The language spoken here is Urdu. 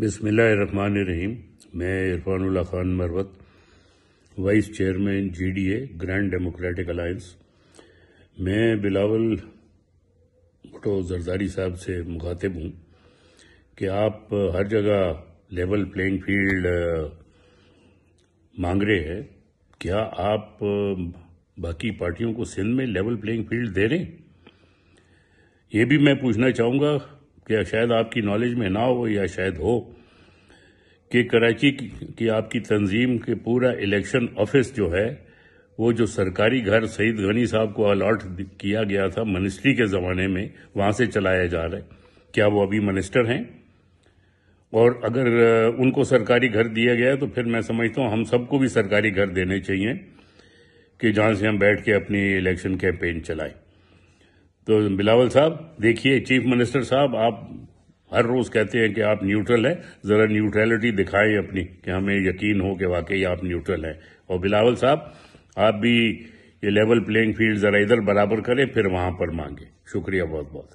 بسم اللہ الرحمن الرحیم۔ میں Irfan Ullah Khan Marwat, vice chairman G D A grand democratic alliance. میں بلاول بھٹو زرداری صاحب سے مخاطب ہوں کہ آپ ہر جگہ لیول پلینگ فیلڈ مانگ رہے ہیں، کیا آپ باقی پارٹیوں کو سندھ میں لیول پلینگ فیلڈ دے رہے ہیں؟ یہ بھی میں پوچھنا چاہوں گا کہ شاید آپ کی نالج میں نہ ہو یا شاید ہو کہ کراچی کی آپ کی تنظیم کے پورا الیکشن آفس جو ہے، وہ جو سرکاری گھر سعید غنی صاحب کو الاٹ کیا گیا تھا منسٹری کے زمانے میں، وہاں سے چلایا جا رہا ہے۔ کیا وہ ابھی منسٹر ہیں؟ اور اگر ان کو سرکاری گھر دیا گیا تو پھر میں سمجھتا ہوں ہم سب کو بھی سرکاری گھر دینے چاہیے کہ جہاں سے ہم بیٹھ کے اپنی الیکشن کیمپین چلائیں۔ تو بلاول صاحب دیکھیے، چیف منسٹر صاحب آپ ہر روز کہتے ہیں کہ آپ نیوٹرل ہیں، ذرا نیوٹرلٹی دکھائیں اپنی کہ ہمیں یقین ہو کہ واقعی آپ نیوٹرل ہیں۔ اور بلاول صاحب آپ بھی یہ لیول پلینگ فیلڈ ذرا ادھر برابر کریں، پھر وہاں پر مانگیں۔ شکریہ بہت بہت۔